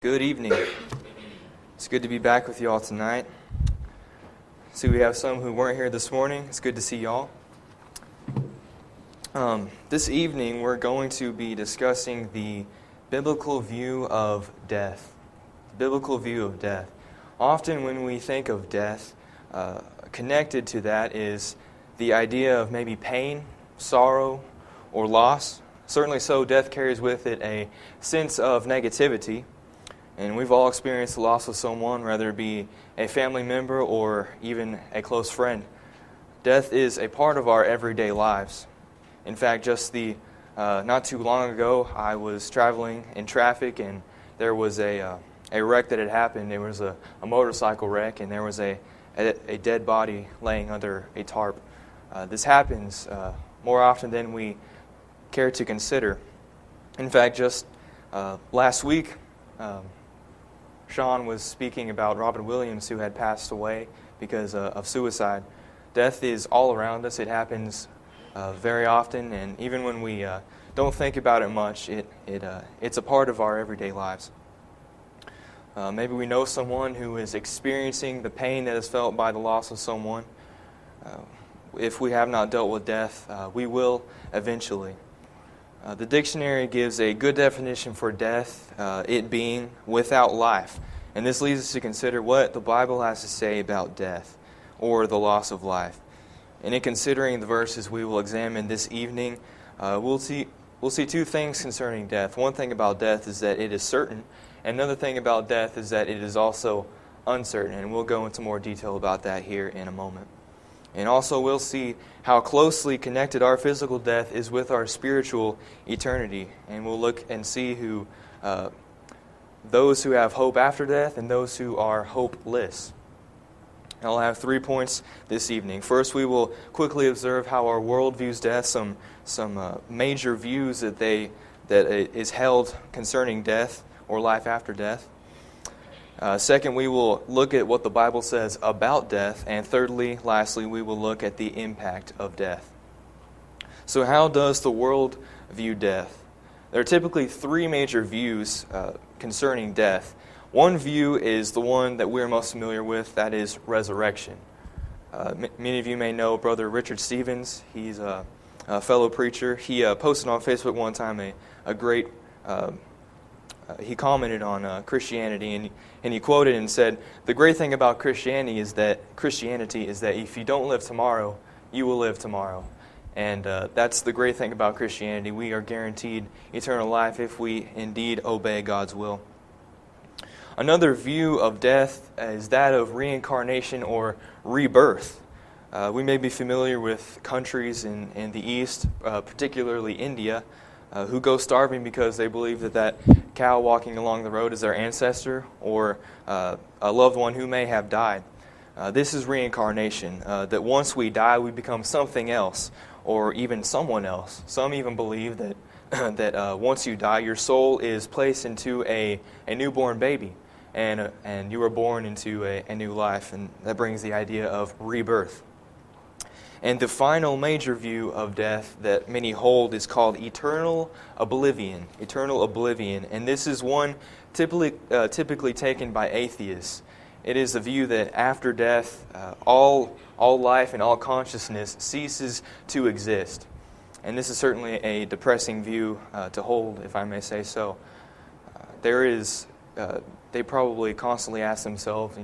Good evening. It's good to be back with you all tonight. See, we have some who weren't here this morning. It's good to see y'all. This evening, we're going to be discussing the biblical view of death. Biblical view of death. Often when we think of death, connected to that is the idea of maybe pain, sorrow, or loss. Certainly so, death carries with it a sense of negativity. And we've all experienced the loss of someone, whether it be a family member or even a close friend. Death is a part of our everyday lives. In fact, just not too long ago, I was traveling in traffic, and there was a wreck that had happened. There was a motorcycle wreck, and there was a dead body laying under a tarp. This happens more often than we care to consider. In fact, just last week, Sean was speaking about Robin Williams, who had passed away because of suicide. Death is all around us. It happens very often, and even when we don't think about it much, it's a part of our everyday lives. Maybe we know someone who is experiencing the pain that is felt by the loss of someone. If we have not dealt with death, we will eventually. The dictionary gives a good definition for death, it being without life. And this leads us to consider what the Bible has to say about death, or the loss of life. And in considering the verses we will examine this evening, we'll see two things concerning death. One thing about death is that it is certain, and another thing about death is that it is also uncertain. And we'll go into more detail about that here in a moment. And also we'll see how closely connected our physical death is with our spiritual eternity. And we'll look and see those who have hope after death and those who are hopeless. I'll have 3 points this evening. First, we will quickly observe how our world views death, some major views that is held concerning death or life after death. Second, we will look at what the Bible says about death. And thirdly, lastly, we will look at the impact of death. So how does the world view death? There are typically three major views concerning death. One view is the one that we're most familiar with, that is resurrection. Many of you may know Brother Richard Stevens. He's a fellow preacher. He posted on Facebook one time a great he commented on Christianity, and he quoted and said, "The great thing about Christianity is that if you don't live tomorrow, you will live tomorrow." And that's the great thing about Christianity. We are guaranteed eternal life if we indeed obey God's will. Another view of death is that of reincarnation or rebirth. We may be familiar with countries in the East, particularly India, who go starving because they believe that cow walking along the road is their ancestor or a loved one who may have died. This is reincarnation, that once we die, we become something else or even someone else. Some even believe that once you die, your soul is placed into a newborn baby, and you are born into a new life, and that brings the idea of rebirth. And the final major view of death that many hold is called eternal oblivion. Eternal oblivion. And this is one typically taken by atheists. It is the view that after death, all life and all consciousness ceases to exist. And this is certainly a depressing view to hold, if I may say so. They probably constantly ask themselves,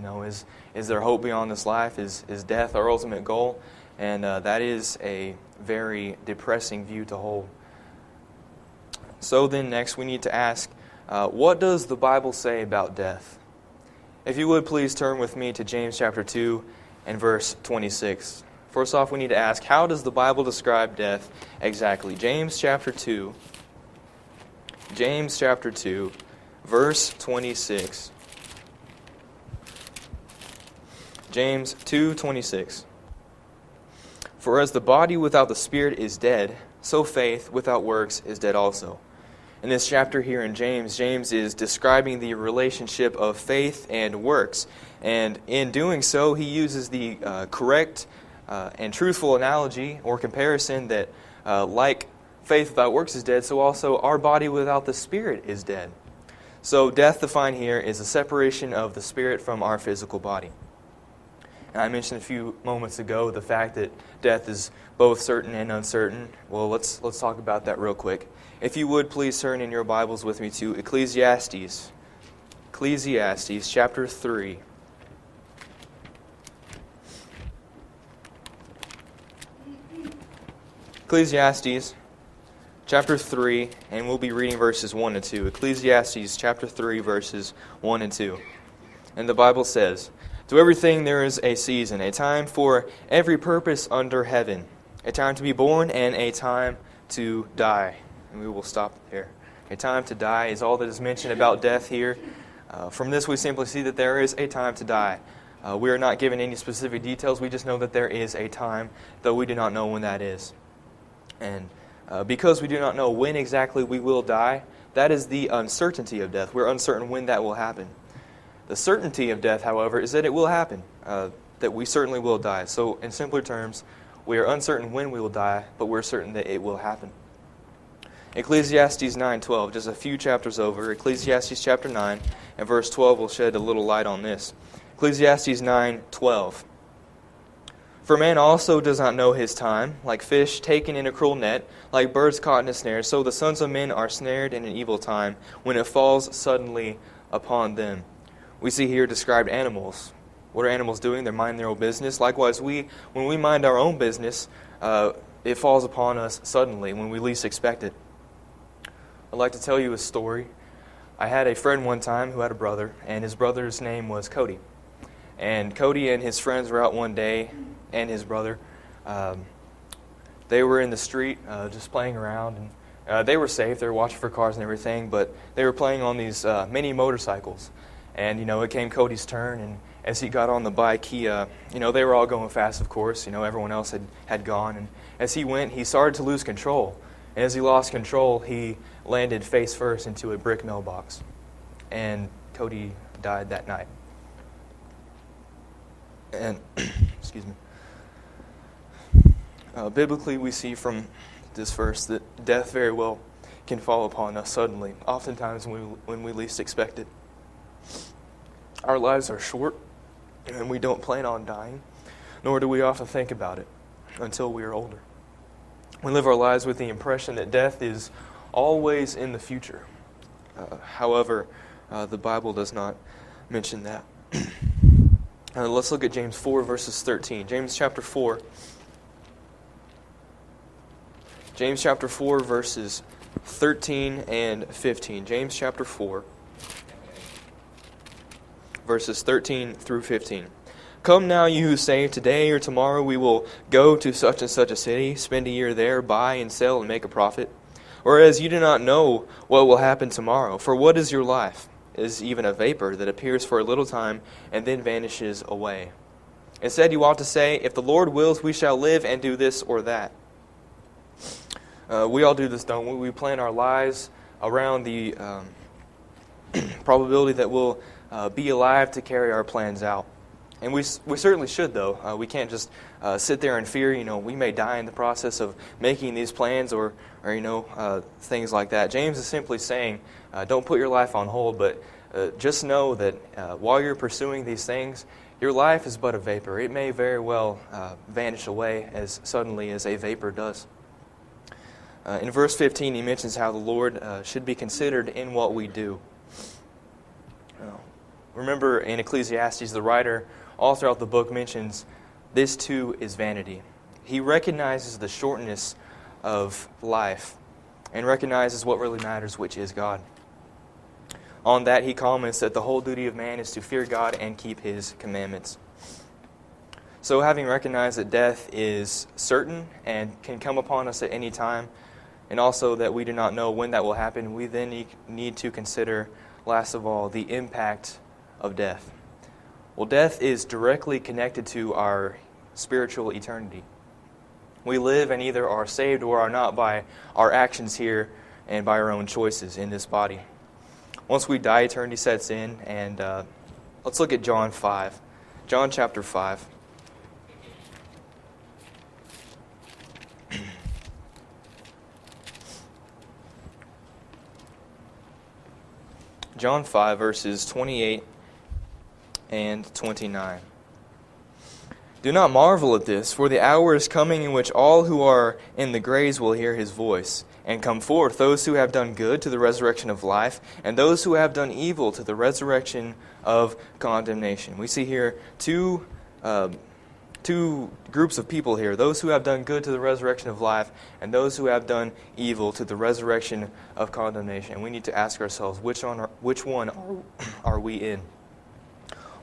is there hope beyond this life? Is death our ultimate goal? And that is a very depressing view to hold. So then next we need to ask, what does the Bible say about death? If you would please turn with me to James chapter 2 and verse 26. First off, we need to ask, how does the Bible describe death exactly? James chapter 2, verse 26. James 2:26. For as the body without the spirit is dead, so faith without works is dead also. In this chapter here in James is describing the relationship of faith and works. And in doing so, he uses the correct and truthful analogy or comparison that like faith without works is dead, so also our body without the spirit is dead. So death defined here is a separation of the spirit from our physical body. And I mentioned a few moments ago the fact that death is both certain and uncertain. Well, let's talk about that real quick. If you would, please turn in your Bibles with me to Ecclesiastes. Ecclesiastes chapter 3. Ecclesiastes chapter 3, and we'll be reading verses 1 and 2. Ecclesiastes chapter 3, verses 1 and 2. And the Bible says, "To everything there is a season, a time for every purpose under heaven, a time to be born and a time to die." And we will stop there. A time to die is all that is mentioned about death here. From this we simply see that there is a time to die. We are not given any specific details. We just know that there is a time, though we do not know when that is. And because we do not know when exactly we will die, that is the uncertainty of death. We're uncertain when that will happen. The certainty of death, however, is that it will happen, that we certainly will die. So in simpler terms, we are uncertain when we will die, but we're certain that it will happen. Ecclesiastes 9:12, just a few chapters over, Ecclesiastes chapter 9 and verse 12 will shed a little light on this. Ecclesiastes 9:12. "For man also does not know his time, like fish taken in a cruel net, like birds caught in a snare, so the sons of men are snared in an evil time, when it falls suddenly upon them." We see here described animals. What are animals doing? They're minding their own business. Likewise, when we mind our own business, it falls upon us suddenly, when we least expect it. I'd like to tell you a story. I had a friend one time who had a brother, and his brother's name was Cody. And Cody and his friends were out one day, and his brother. They were in the street just playing around, and they were safe. They were watching for cars and everything, but they were playing on these mini motorcycles. And, it came Cody's turn, and as he got on the bike, they were all going fast, of course. Everyone else had gone. And as he went, he started to lose control. And as he lost control, he landed face first into a brick mailbox. And Cody died that night. And, excuse me. Biblically, we see from this verse that death very well can fall upon us suddenly, oftentimes when we least expect it. Our lives are short, and we don't plan on dying, nor do we often think about it until we are older. We live our lives with the impression that death is always in the future. However, the Bible does not mention that. Let's look at James 4, verses 13. James chapter 4. James chapter 4, verses 13 and 15. James chapter 4, verses 13 through 15. "Come now, you who say, today or tomorrow we will go to such and such a city, spend a year there, buy and sell and make a profit. Whereas you do not know what will happen tomorrow. For what is your life? It is even a vapor that appears for a little time and then vanishes away. Instead, you ought to say, if the Lord wills, we shall live and do this or that." We all do this, don't we? We plan our lives around the probability that we'll be alive to carry our plans out. And we certainly should, though. We can't just sit there in fear. We may die in the process of making these plans or things like that. James is simply saying, don't put your life on hold, but just know that while you're pursuing these things, your life is but a vapor. It may very well vanish away as suddenly as a vapor does. In verse 15, he mentions how the Lord should be considered in what we do. Remember, in Ecclesiastes, the writer all throughout the book mentions this too is vanity. He recognizes the shortness of life and recognizes what really matters, which is God. On that, he comments that the whole duty of man is to fear God and keep His commandments. So having recognized that death is certain and can come upon us at any time, and also that we do not know when that will happen, we then need to consider, last of all, the impact of death. Well, death is directly connected to our spiritual eternity. We live and either are saved or are not by our actions here and by our own choices in this body. Once we die, eternity sets in, and let's look at John 5. John chapter 5. John 5, verses 28 and 29. Do not marvel at this, for the hour is coming in which all who are in the graves will hear his voice, and come forth, those who have done good to the resurrection of life, and those who have done evil to the resurrection of condemnation. We see here two groups of people here, those who have done good to the resurrection of life, and those who have done evil to the resurrection of condemnation. And we need to ask ourselves, which one are we in?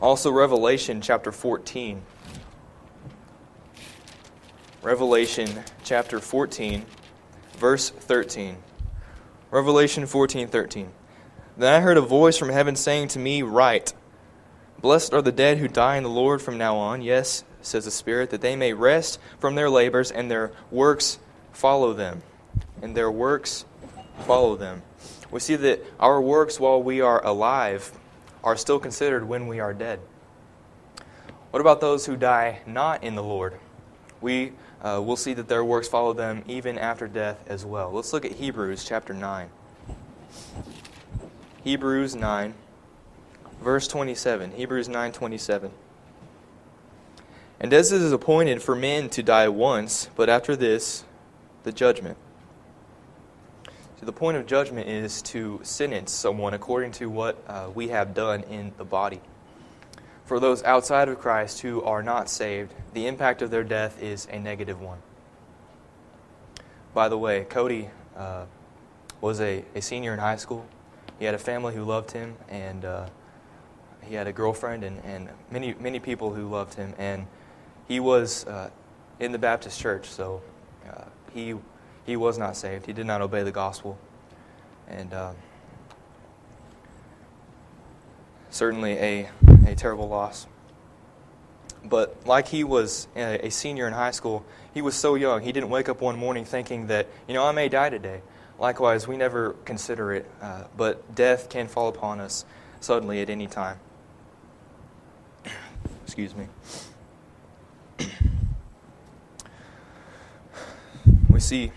Also, Revelation chapter 14. Revelation chapter 14, verse 13. Revelation 14:13. Then I heard a voice from heaven saying to me, Write, Blessed are the dead who die in the Lord from now on. Yes, says the Spirit, that they may rest from their labors, and their works follow them. And their works follow them. We see that our works while we are alive are still considered when we are dead. What about those who die not in the Lord? We'll see that their works follow them even after death as well. Let's look at Hebrews chapter 9. Hebrews 9, verse 27. Hebrews 9:27. And as it is appointed for men to die once, but after this, the judgment. So the point of judgment is to sentence someone according to what we have done in the body. For those outside of Christ who are not saved, the impact of their death is a negative one. By the way, Cody was a senior in high school. He had a family who loved him, and he had a girlfriend and many people who loved him. And he was in the Baptist church, so he was not saved. He did not obey the gospel. And certainly a terrible loss. But like he was a senior in high school, he was so young, he didn't wake up one morning thinking that, I may die today. Likewise, we never consider it, but death can fall upon us suddenly at any time. Excuse me. We see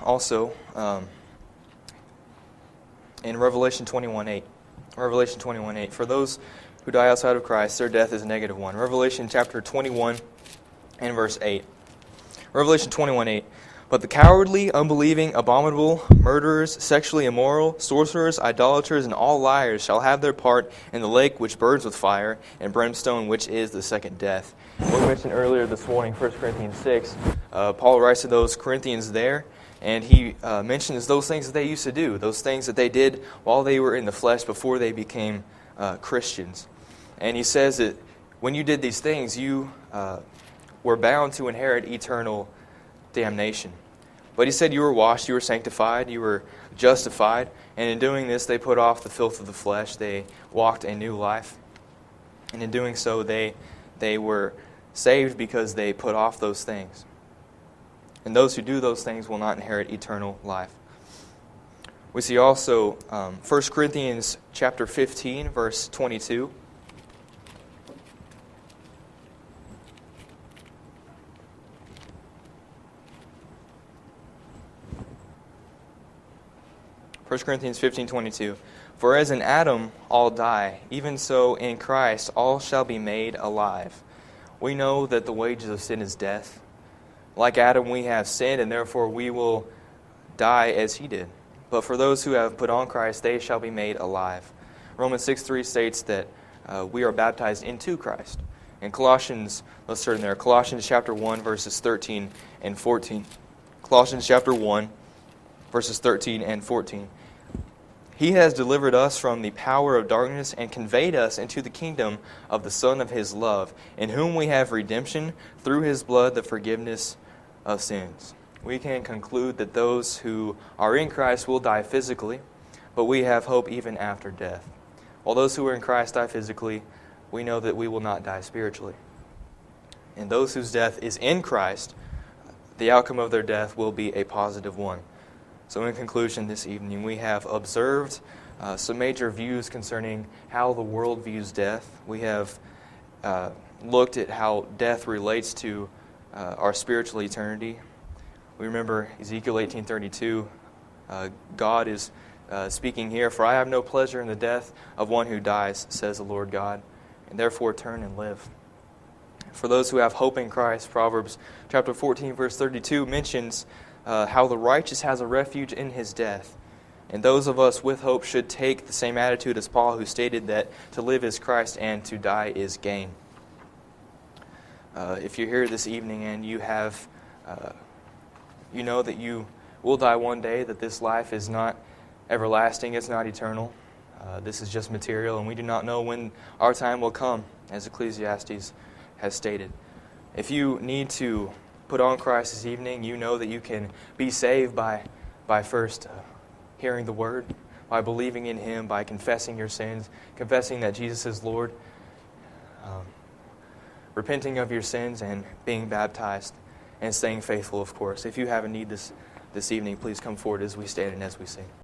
also in Revelation 21:8. Revelation 21:8. For those who die outside of Christ, their death is a negative one. Revelation chapter 21 and verse 8. Revelation 21:8. But the cowardly, unbelieving, abominable, murderers, sexually immoral, sorcerers, idolaters, and all liars shall have their part in the lake which burns with fire and brimstone, which is the second death. We mentioned earlier this morning, 1 Corinthians 6. Paul writes to those Corinthians there, and he mentions those things that they used to do, those things that they did while they were in the flesh before they became Christians. And he says that when you did these things, you were bound to inherit eternal damnation. But he said you were washed, you were sanctified, you were justified, and in doing this they put off the filth of the flesh, they walked a new life. And in doing so they were saved because they put off those things. And those who do those things will not inherit eternal life. We see also 1 Corinthians chapter 15, verse 22. 1 Corinthians 15:22. For as in Adam all die, even so in Christ all shall be made alive. We know that the wages of sin is death. Like Adam we have sinned, and therefore we will die as he did. But for those who have put on Christ, they shall be made alive. Romans 6:3 states that we are baptized into Christ. In Colossians, let's turn there. Colossians chapter 1, verses 13 and 14. Colossians chapter 1, verses 13 and 14. He has delivered us from the power of darkness and conveyed us into the kingdom of the Son of His love, in whom we have redemption through His blood, the forgiveness of sins. We can conclude that those who are in Christ will die physically, but we have hope even after death. While those who are in Christ die physically, we know that we will not die spiritually. And those whose death is in Christ, the outcome of their death will be a positive one. So in conclusion this evening, we have observed some major views concerning how the world views death. We have looked at how death relates to our spiritual eternity. We remember Ezekiel 18:32 God is speaking here, "For I have no pleasure in the death of one who dies, says the Lord God, and therefore turn and live." For those who have hope in Christ, Proverbs chapter 14, verse 32 mentions how the righteous has a refuge in his death. And those of us with hope should take the same attitude as Paul, who stated that to live is Christ and to die is gain. If you're here this evening and you have, you know that you will die one day, that this life is not everlasting, it's not eternal. This is just material, and we do not know when our time will come, as Ecclesiastes has stated. If you need to put on Christ this evening, you know that you can be saved by first hearing the Word, by believing in Him, by confessing your sins, confessing that Jesus is Lord, repenting of your sins, and being baptized, and staying faithful, of course. If you have a need this evening, please come forward as we stand and as we sing.